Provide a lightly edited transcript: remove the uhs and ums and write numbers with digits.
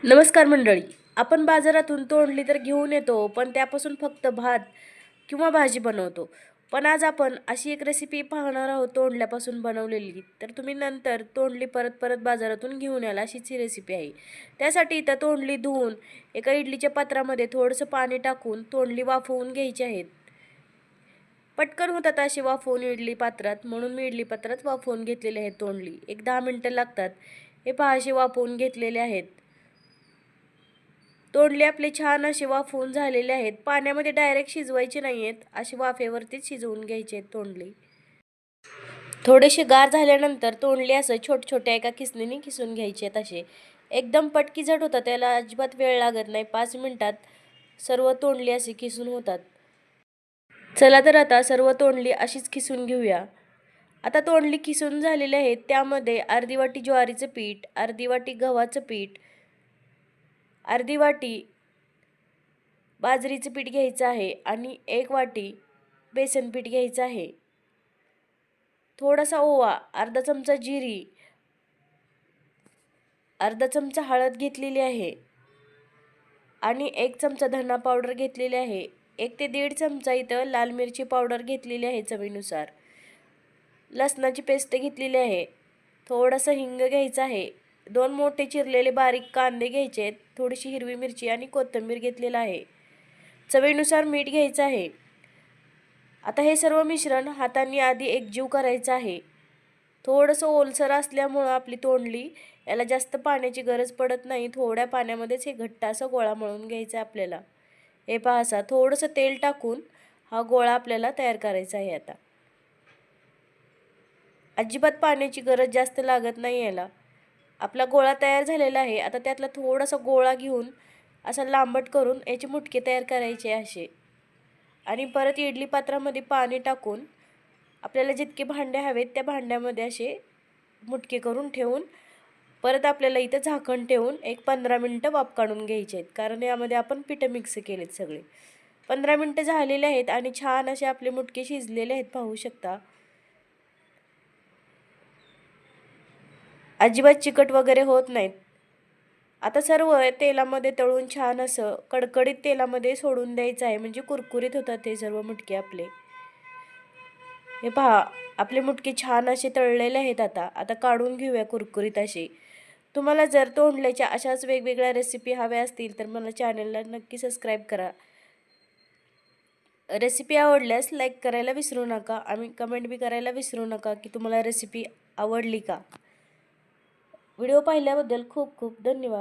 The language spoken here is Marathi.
नमस्कार मंडळी. आपण बाजारातून तोंडली तर घेऊन येतो, पण त्यापासून फक्त भात किंवा भाजी बनवतो. पण आज आपण अशी एक रेसिपी पाहणार आहोत तोंडल्यापासून बनवलेली. तर तुम्ही नंतर तोंडली परत परत बाजारातून घेऊन याल अशीच ही रेसिपी आहे. त्यासाठी इथं तोंडली धुवून एका इडलीच्या पात्रामध्ये थोडंसं पाणी टाकून तोंडली वाफवून घ्यायची आहेत. पटकन होतात अशी वाफवून इडली पात्रात, म्हणून मी इडली पात्रात वाफवून घेतलेली आहे तोंडली. एक 10 मिनिटं लागतात. हे पहा अशी वाफवून घेतलेले आहेत. तोंडले आपले छान असे वाफवून झालेले आहेत. पाण्यामध्ये डायरेक्ट शिजवायचे नाही आहेत, असे वाफेवरतीच शिजवून घ्यायचे आहेत तोंडले. थोडेसे गार झाल्यानंतर तोंडले असं छोट्या एका किसणीने किसून घ्यायचे आहेत असे. एकदम पटकी झट होतात, त्याला अजिबात वेळ लागत नाही. 5 मिनिटात सर्व तोंडली असे किसून होतात. चला तर आता सर्व तोंडली अशीच किसून घेऊया. आता तोंडली किसून झालेली आहेत. त्यामध्ये अर्धी वाटी ज्वारीचं पीठ, अर्धी वाटी गव्हाचं पीठ, अर्धी वाटी बाजरीचं पीठ घ्यायचं आहे आणि 1 वाटी बेसन पीठ घ्यायचं आहे. थोडासा ओवा, अर्धा चमचा जिरी, अर्धा चमचा हळद घेतलेली आहे आणि 1 चमचा धना पावडर घेतलेली आहे. 1 ते 1.5 चमचा इथं लाल मिरची पावडर घेतलेली आहे चवीनुसार. लसणाची पेस्ट घेतलेली आहे. थोडंसं हिंग घ्यायचं आहे. 2 मोठे चिरलेले बारीक कांदे घ्यायचे आहेत. थोडीशी हिरवी मिरची आणि कोथिंबीर घेतलेलं आहे. चवीनुसार मीठ घ्यायचं आहे. आता हे सर्व मिश्रण हातांनी आधी एकजीव करायचं आहे. थोडंसं ओलसर असल्यामुळं आपली तोंडली याला जास्त पाण्याची गरज पडत नाही. थोड्या पाण्यामध्येच हे घट्ट असा गोळा मळून घ्यायचा आहे आपल्याला. हे पहा असा थोडंसं तेल टाकून हा गोळा आपल्याला तयार करायचा आहे. आता अजिबात पाण्याची गरज जास्त लागत नाही याला. आपला गोळा तयार झालेला आहे. आता त्यातला थोडासा गोळा घेऊन असा लांबट करून याचे मुटके तयार करायचे असे. आणि परत इडली पात्रामध्ये पाणी टाकून आपल्याला जितके भांडे हवेत त्या भांड्यामध्ये असे मुटके करून ठेवून परत आपल्याला इथं झाकण ठेवून एक 15 मिनटं वाफ काढून घ्यायचे आहेत. कारण यामध्ये आपण पिठं मिक्स केलेत सगळे. 15 मिनटं झालेले आहेत आणि छान असे आपले मुटके शिजलेले आहेत, पाहू शकता. अजिबात चिकट वगैरे होत नाहीत. आता सर्व तेलामध्ये तळून छान असं कडकडीत तेलामध्ये सोडून द्यायचं आहे, म्हणजे कुरकुरीत होतात हे सर्व मुटके आपले. हे पहा आपले मुटके छान असे तळलेले आहेत. आता आता काढून घेऊया कुरकुरीत असे. तुम्हाला जर तोंडल्याच्या अशाच वेगवेगळ्या रेसिपी हव्या असतील तर मला चॅनलला नक्की सबस्क्राईब करा. रेसिपी आवडल्यास लाईक करायला विसरू नका आणि कमेंट बी करायला विसरू नका की तुम्हाला रेसिपी आवडली का. व्हिडिओ पाहिल्याबद्दल खूप खूप धन्यवाद.